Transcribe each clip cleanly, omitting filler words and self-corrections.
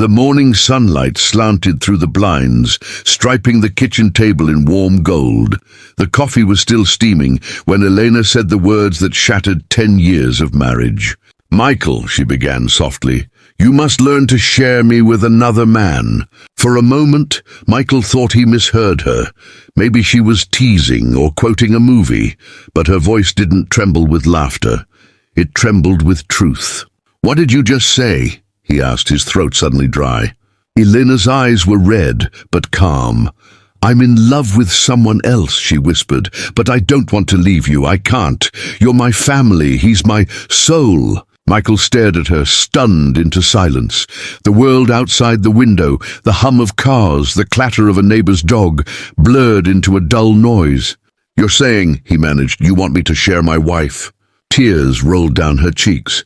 The morning sunlight slanted through the blinds, striping the kitchen table in warm gold. The coffee was still steaming when Elena said the words that shattered 10 years of marriage. "Michael," she began softly, "you must learn to share me with another man." For a moment, Michael thought he misheard her. Maybe she was teasing or quoting a movie, but her voice didn't tremble with laughter. It trembled with truth. "What did you just say?" he asked, his throat suddenly dry. Elena's eyes were red, but calm. "I'm in love with someone else," she whispered, "but I don't want to leave you. I can't. You're my family. He's my soul." Michael stared at her, stunned into silence. The world outside the window, the hum of cars, the clatter of a neighbor's dog, blurred into a dull noise. "You're saying," he managed, "you want me to share my wife?" Tears rolled down her cheeks.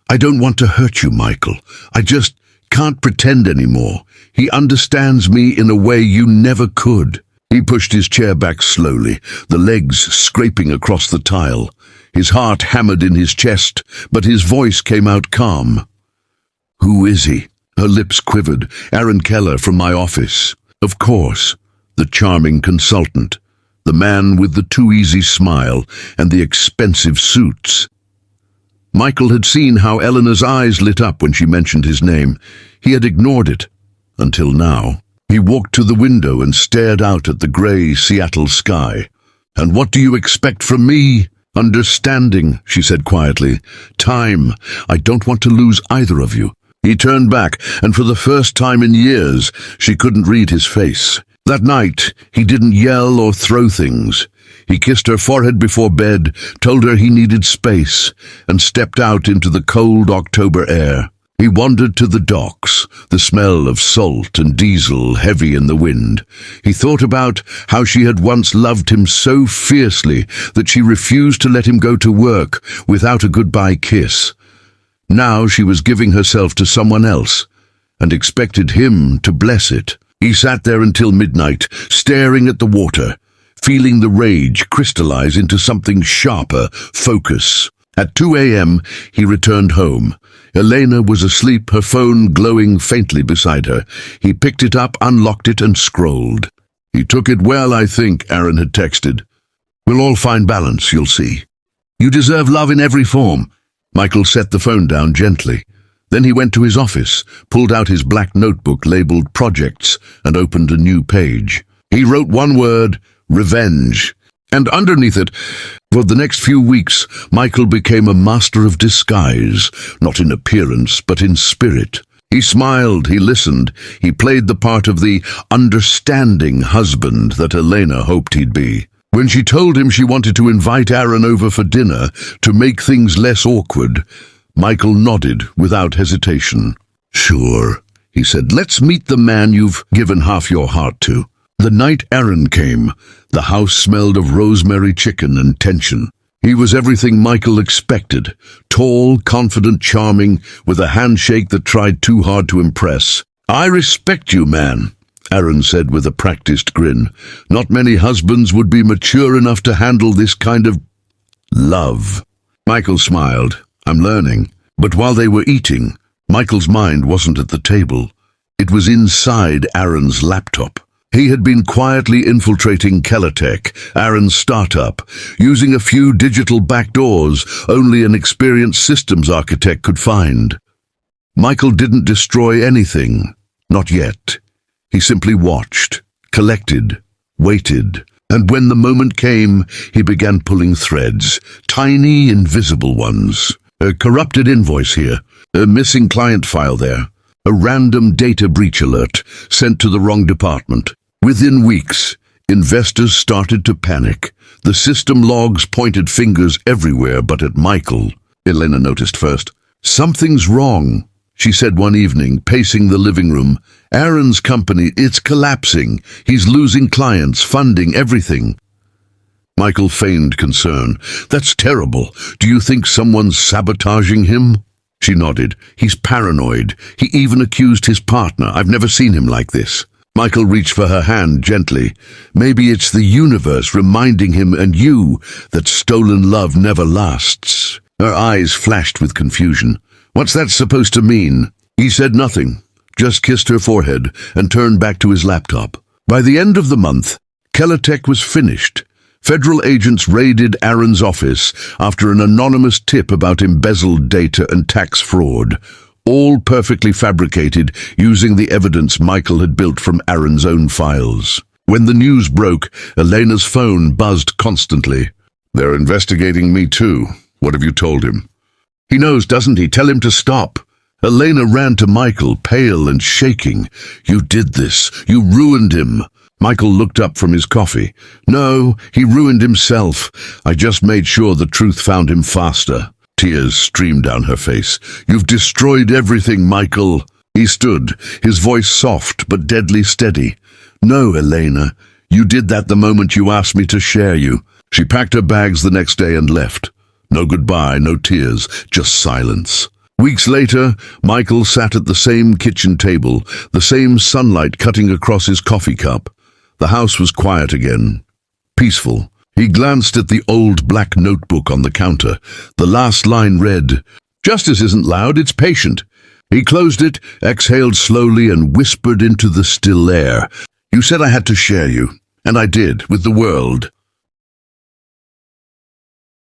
"I don't want to hurt you, Michael. I just can't pretend anymore. He understands me in a way you never could." He pushed his chair back slowly, the legs scraping across the tile. His heart hammered in his chest, but his voice came out calm. "Who is he?" Her lips quivered. "Aaron Keller from my office." "Of course." The charming consultant. The man with the too easy smile and the expensive suits. Michael had seen how Eleanor's eyes lit up when she mentioned his name. He had ignored it, until now. He walked to the window and stared out at the grey Seattle sky. "And what do you expect from me?" "Understanding," she said quietly. "Time. I don't want to lose either of you." He turned back, and for the first time in years, she couldn't read his face. That night, he didn't yell or throw things. He kissed her forehead before bed, told her he needed space, and stepped out into the cold October air. He wandered to the docks, the smell of salt and diesel heavy in the wind. He thought about how she had once loved him so fiercely that she refused to let him go to work without a goodbye kiss. Now she was giving herself to someone else, and expected him to bless it. He sat there until midnight, staring at the water, feeling the rage crystallize into something sharper, focus. At 2 a.m., he returned home. Elena was asleep, her phone glowing faintly beside her. He picked it up, unlocked it, and scrolled. "He took it well, I think," Aaron had texted. "We'll all find balance, you'll see. You deserve love in every form." Michael set the phone down gently. Then he went to his office, pulled out his black notebook labeled Projects, and opened a new page. He wrote one word, revenge. And underneath it, for the next few weeks, Michael became a master of disguise, not in appearance, but in spirit. He smiled, he listened, he played the part of the understanding husband that Elena hoped he'd be. When she told him she wanted to invite Aaron over for dinner to make things less awkward, Michael nodded without hesitation. "Sure," he said, "let's meet the man you've given half your heart to." The night Aaron came, the house smelled of rosemary chicken and tension. He was everything Michael expected, tall, confident, charming, with a handshake that tried too hard to impress. "I respect you, man," Aaron said with a practiced grin. "Not many husbands would be mature enough to handle this kind of love." Michael smiled. "I'm learning." But while they were eating, Michael's mind wasn't at the table. It was inside Aaron's laptop. He had been quietly infiltrating Kellertech, Aaron's startup, using a few digital backdoors only an experienced systems architect could find. Michael didn't destroy anything, not yet. He simply watched, collected, waited, and when the moment came, he began pulling threads, tiny, invisible ones. A corrupted invoice here, a missing client file there, a random data breach alert sent to the wrong department. Within weeks, investors started to panic. The system logs pointed fingers everywhere but at Michael. Elena noticed first. "Something's wrong," she said one evening, pacing the living room. "Aaron's company, it's collapsing. He's losing clients, funding, everything." Michael feigned concern. "That's terrible. Do you think someone's sabotaging him?" She nodded. "He's paranoid. He even accused his partner. I've never seen him like this." Michael reached for her hand gently. "Maybe it's the universe reminding him and you that stolen love never lasts." Her eyes flashed with confusion. "What's that supposed to mean?" He said nothing, just kissed her forehead and turned back to his laptop. By the end of the month, Kellertech was finished. Federal agents raided Aaron's office after an anonymous tip about embezzled data and tax fraud, all perfectly fabricated using the evidence Michael had built from Aaron's own files. When the news broke, Elena's phone buzzed constantly. "They're investigating me too. What have you told him?" "He knows, doesn't he? Tell him to stop." Elena ran to Michael, pale and shaking. "You did this. You ruined him." Michael looked up from his coffee. "No, he ruined himself. I just made sure the truth found him faster." Tears streamed down her face. "You've destroyed everything, Michael." He stood, his voice soft but deadly steady. "No, Elena, you did that the moment you asked me to share you." She packed her bags the next day and left. No goodbye, no tears, just silence. Weeks later, Michael sat at the same kitchen table, the same sunlight cutting across his coffee cup. The house was quiet again, peaceful. He glanced at the old black notebook on the counter. The last line read, "Justice isn't loud, it's patient." He closed it, exhaled slowly, and whispered into the still air, "You said I had to share you, and I did, with the world.